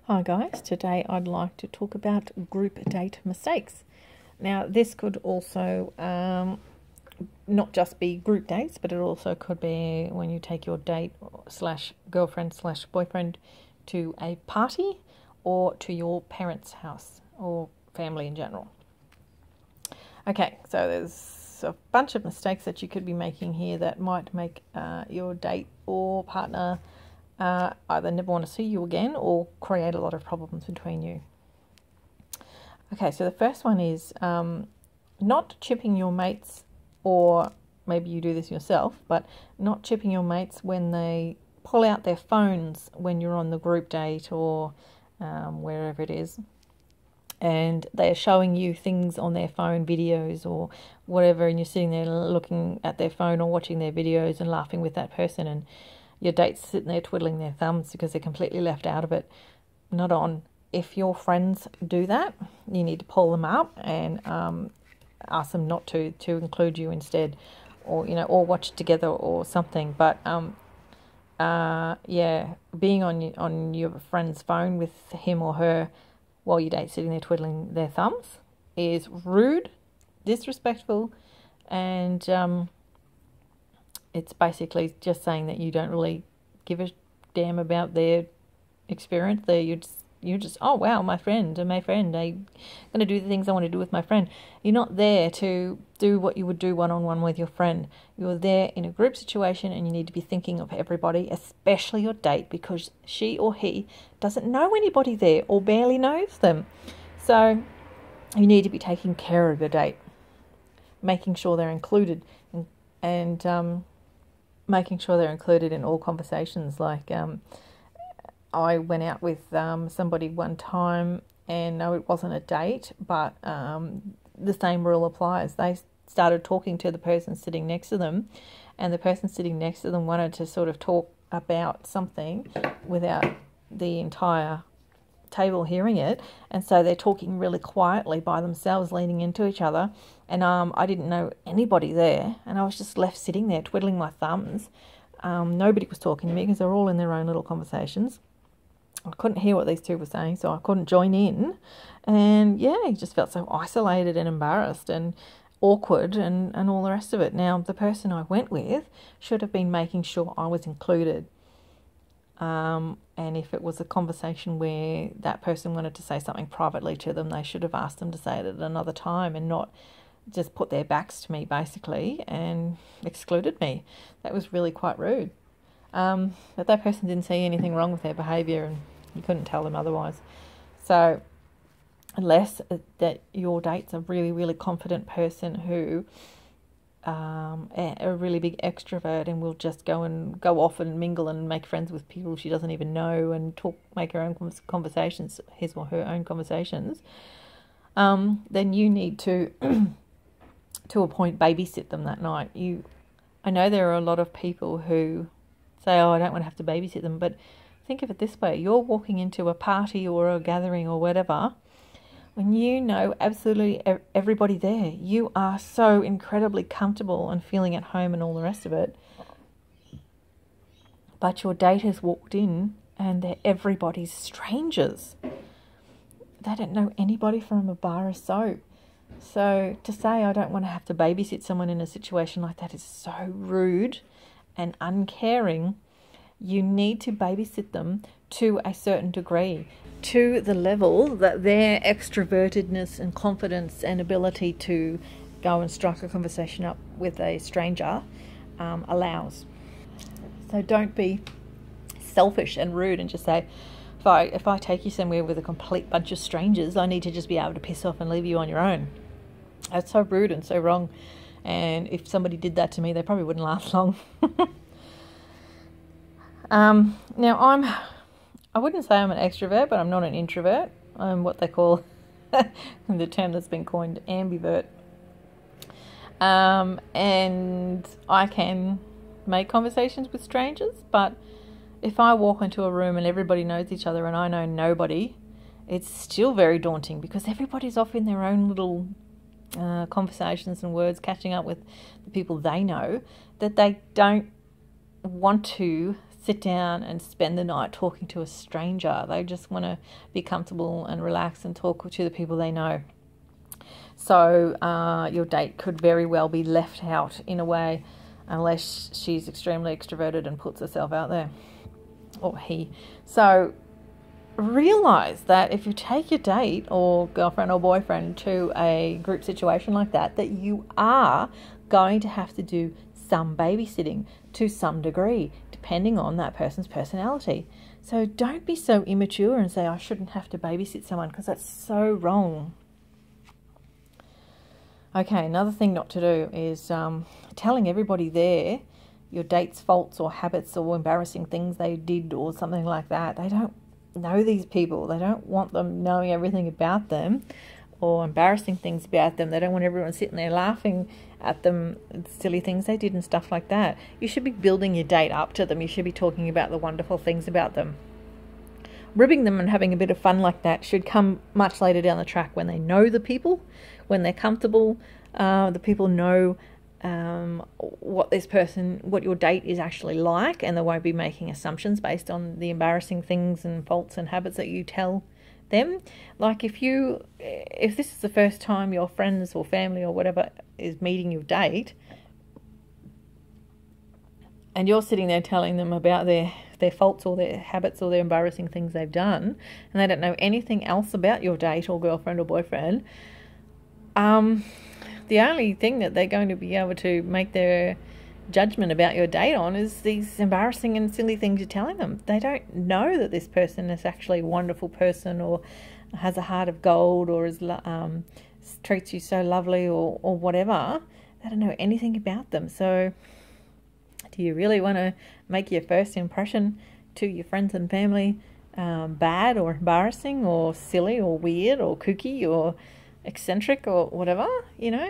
Hi guys, today I'd like to talk about group date mistakes. Now this could also not just be group dates, but it also could be when you take your date slash girlfriend slash boyfriend to a party or to your parents' house or family in general. Okay, so there's a bunch of mistakes that you could be making here that might make your date or partner either never want to see you again or create a lot of problems between you. Okay, so the first one is not chipping your mates, or maybe you do this yourself, but not chipping your mates when they pull out their phones when you're on the group date or wherever it is, and they're showing you things on their phone, videos or whatever, and you're sitting there looking at their phone or watching their videos and laughing with that person, and your date's sitting there twiddling their thumbs because they're completely left out of it. Not on. If your friends do that, you need to pull them up and ask them not to include you instead, or or watch together or something. But being on your friend's phone with him or her while your date's sitting there twiddling their thumbs is rude, disrespectful, and it's basically just saying that you don't really give a damn about their experience. You're just oh wow, my friend, I'm going to do the things I want to do with my friend. You're not there to do what you would do one-on-one with your friend. You're there in a group situation, and you need to be thinking of everybody, especially your date, because she or he doesn't know anybody there or barely knows them. So you need to be taking care of your date, making sure they're included, and making sure they're included in all conversations. Like I went out with somebody one time, and no, it wasn't a date, but the same rule applies. They started talking to the person sitting next to them, and the person sitting next to them wanted to sort of talk about something without the entire table hearing it, and so they're talking really quietly by themselves, leaning into each other, and I didn't know anybody there, and I was just left sitting there twiddling my thumbs. Nobody was talking to me because they're all in their own little conversations. I couldn't hear what these two were saying, so I couldn't join in, and I just felt so isolated and embarrassed and awkward and all the rest of it. Now, the person I went with should have been making sure I was included. And if it was a conversation where that person wanted to say something privately to them, they should have asked them to say it at another time and not just put their backs to me, basically, and excluded me. That was really quite rude. But that person didn't see anything wrong with their behaviour, and you couldn't tell them otherwise. So unless that your date's a really, really confident person who a really big extrovert and will just go off and mingle and make friends with people she doesn't even know and make her own conversations, his or her own conversations, then you need to to a point babysit them that night. I know there are a lot of people who say, oh, I don't want to have to babysit them, but think of it this way: you're walking into a party or a gathering or whatever, when you know absolutely everybody there, you are so incredibly comfortable and feeling at home and all the rest of it. But your date has walked in and they're everybody's strangers. They don't know anybody from a bar of soap. So to say I don't want to have to babysit someone in a situation like that is so rude and uncaring. You need to babysit them to a certain degree, to the level that their extrovertedness and confidence and ability to go and strike a conversation up with a stranger allows. So don't be selfish and rude and just say, if I take you somewhere with a complete bunch of strangers, I need to just be able to piss off and leave you on your own. That's so rude and so wrong. And if somebody did that to me, they probably wouldn't last long. Now I wouldn't say I'm an extrovert, but I'm not an introvert. I'm what they call, the term that's been coined, ambivert. And I can make conversations with strangers, but if I walk into a room and everybody knows each other and I know nobody, it's still very daunting because everybody's off in their own little conversations and words, catching up with the people they know that they don't want to sit down and spend the night talking to a stranger. They just want to be comfortable and relax and talk to the people they know. So your date could very well be left out in a way, unless she's extremely extroverted and puts herself out there, or he. So realize that if you take your date or girlfriend or boyfriend to a group situation like that, that you are going to have to do some babysitting to some degree, depending on that person's personality. So don't be so immature and say, I shouldn't have to babysit someone, because that's so wrong. Okay, another thing not to do is telling everybody there your date's faults or habits or embarrassing things they did or something like that. They don't know these people. They don't want them knowing everything about them or embarrassing things about them. They don't want everyone sitting there laughing at them, silly things they did and stuff like that. You should be building your date up to them. You should be talking about the wonderful things about them. Ribbing them and having a bit of fun like that should come much later down the track, when they know the people, when they're comfortable, the people know what your date is actually like, and they won't be making assumptions based on the embarrassing things and faults and habits that you tell them. Like if this is the first time your friends or family or whatever is meeting your date, and you're sitting there telling them about their faults or their habits or their embarrassing things they've done, and they don't know anything else about your date or girlfriend or boyfriend, the only thing that they're going to be able to make their judgment about your date on is these embarrassing and silly things you're telling them. They don't know that this person is actually a wonderful person, or has a heart of gold, or treats you so lovely, or whatever. They don't know anything about them. So do you really want to make your first impression to your friends and family bad or embarrassing or silly or weird or kooky or eccentric or whatever?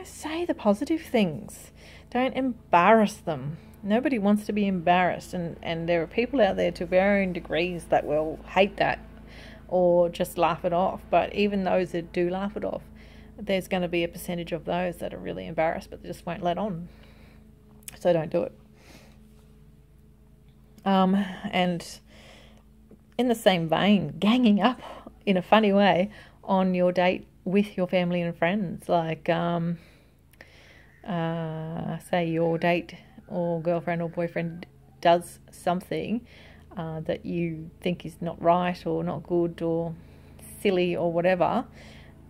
Say the positive things. Don't embarrass them. Nobody wants to be embarrassed, and there are people out there to varying degrees that will hate that or just laugh it off. But even those that do laugh it off, there's going to be a percentage of those that are really embarrassed, but they just won't let on. So don't do it. And in the same vein, ganging up in a funny way on your date with your family and friends, like say your date or girlfriend or boyfriend does something that you think is not right or not good or silly or whatever,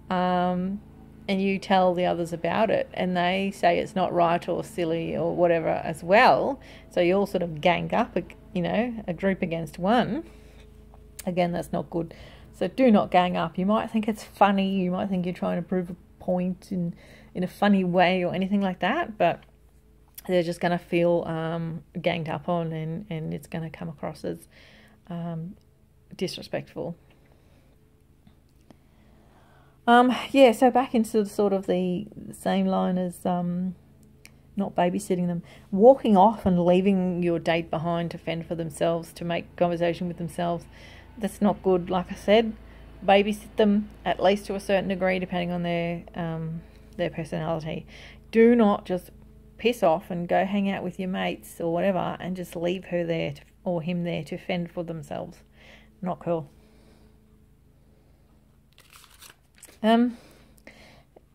and you tell the others about it, and they say it's not right or silly or whatever as well, so you all sort of gang up, a group against one. Again, that's not good. So do not gang up. You might think it's funny, you might think you're trying to prove a point in a funny way or anything like that, but they're just going to feel ganged up on, and it's going to come across as disrespectful. So back into sort of the same line as not babysitting them. Walking off and leaving your date behind to fend for themselves, to make conversation with themselves, that's not good. Like I said, babysit them at least to a certain degree, depending on their personality. Do not just piss off and go hang out with your mates or whatever and just leave her there or him there to fend for themselves. Not cool.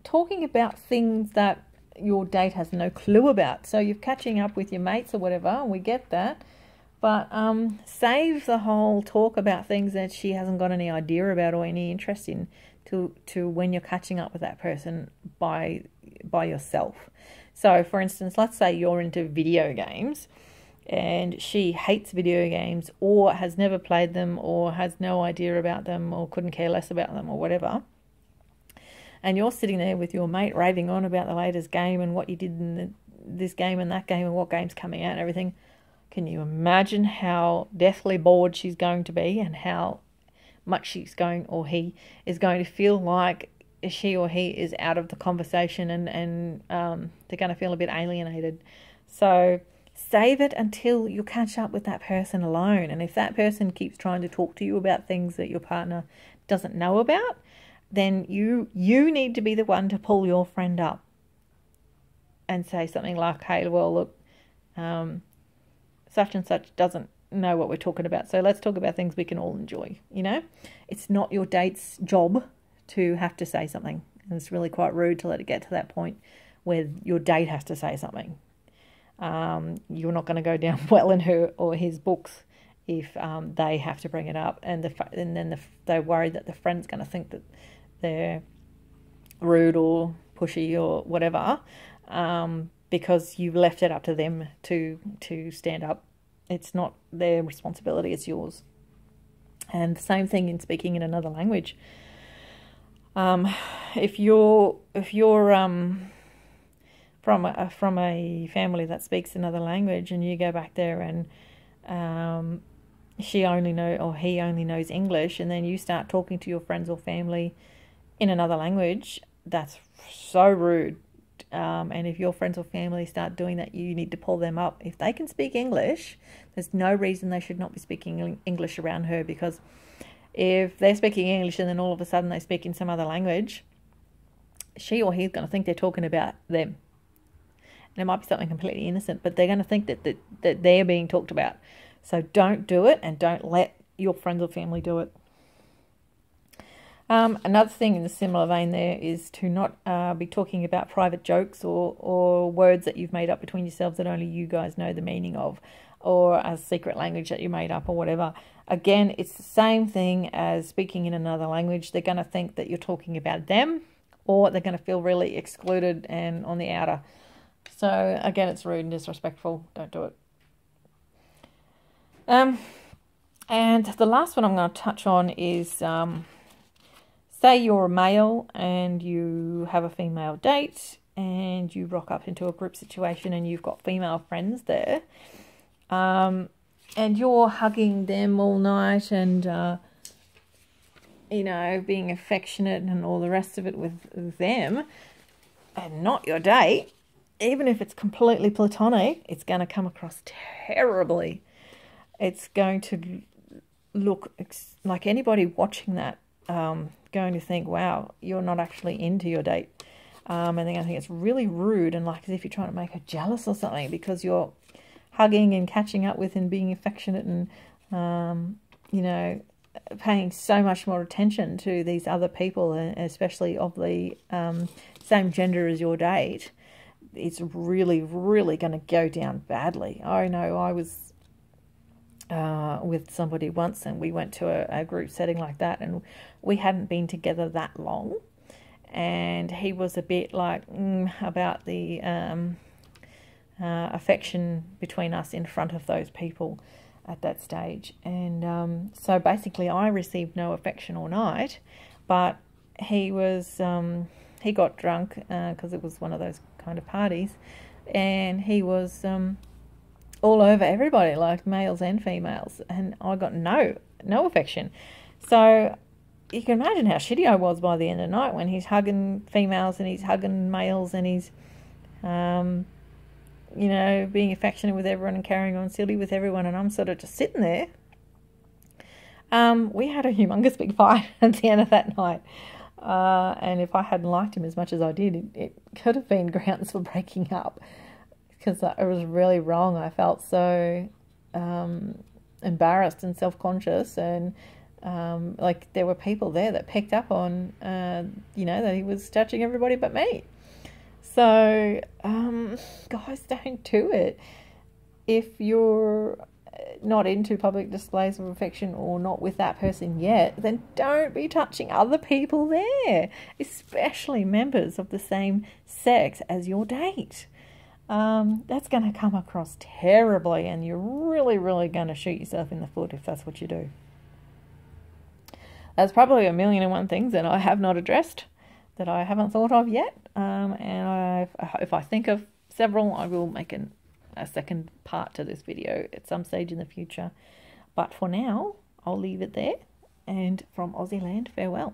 Talking about things that your date has no clue about. So you're catching up with your mates or whatever, we get that. But save the whole talk about things that she hasn't got any idea about or any interest in to when you're catching up with that person by yourself. So, for instance, let's say you're into video games and she hates video games or has never played them or has no idea about them or couldn't care less about them or whatever. And you're sitting there with your mate raving on about the latest game and what you did in this game and that game and what game's coming out and everything. Can you imagine how deathly bored she's going to be and how much she's going, or he is going to feel like she or he is out of the conversation and they're going to feel a bit alienated. So save it until you catch up with that person alone. And if that person keeps trying to talk to you about things that your partner doesn't know about, then you need to be the one to pull your friend up and say something like, hey, well, look, such and such doesn't know what we're talking about. So let's talk about things we can all enjoy, you know? It's not your date's job to have to say something. And it's really quite rude to let it get to that point where your date has to say something. You're not going to go down well in her or his books if they have to bring it up. And then they're worried that the friend's going to think that they're rude or pushy or whatever, because you've left it up to them to stand up. It's not their responsibility, it's yours. And the same thing in speaking in another language. If you're from a family that speaks another language, and you go back there and he only knows English, and then you start talking to your friends or family in another language, that's so rude. And if your friends or family start doing that, you need to pull them up. If they can speak English, there's no reason they should not be speaking English around her, because if they're speaking English and then all of a sudden they speak in some other language, she or he's going to think they're talking about them. And it might be something completely innocent, but they're going to think that they're being talked about. So don't do it, and don't let your friends or family do it. Another thing in a similar vein there is to not be talking about private jokes or words that you've made up between yourselves that only you guys know the meaning of, or a secret language that you made up or whatever. Again, it's the same thing as speaking in another language. They're going to think that you're talking about them, or they're going to feel really excluded and on the outer. So again, it's rude and disrespectful. Don't do it. And the last one I'm going to touch on is, say you're a male and you have a female date, and you rock up into a group situation and you've got female friends there, and you're hugging them all night and, being affectionate and all the rest of it with them, and not your date. Even if it's completely platonic, it's going to come across terribly. It's going to look like anybody watching that going to think, wow, you're not actually into your date. And they're going to think it's really rude, and like as if you're trying to make her jealous or something, because you're hugging and catching up with and being affectionate and, paying so much more attention to these other people, especially of the same gender as your date. It's really, really going to go down badly. I know I was with somebody once, and we went to a group setting like that, and we hadn't been together that long, and he was a bit like about the affection between us in front of those people at that stage. And so basically I received no affection all night, but he was he got drunk because it was one of those kind of parties, and he was all over everybody, like males and females, and I got no affection. So you can imagine how shitty I was by the end of the night, when he's hugging females and he's hugging males and he's being affectionate with everyone and carrying on silly with everyone, and I'm sort of just sitting there. We had a humongous big fight at the end of that night, and if I hadn't liked him as much as I did, it could have been grounds for breaking up, because it was really wrong. I felt so embarrassed and self-conscious, and like there were people there that picked up on that he was touching everybody but me. So guys, don't do it. If you're not into public displays of affection, or not with that person yet, then don't be touching other people there, especially members of the same sex as your date. That's going to come across terribly, and you're really, really going to shoot yourself in the foot if that's what you do. There's probably 1,000,001 things that I have not addressed, that I haven't thought of yet, and if I think of several, I will make a second part to this video at some stage in the future. But for now, I'll leave it there, and from Aussie land, farewell.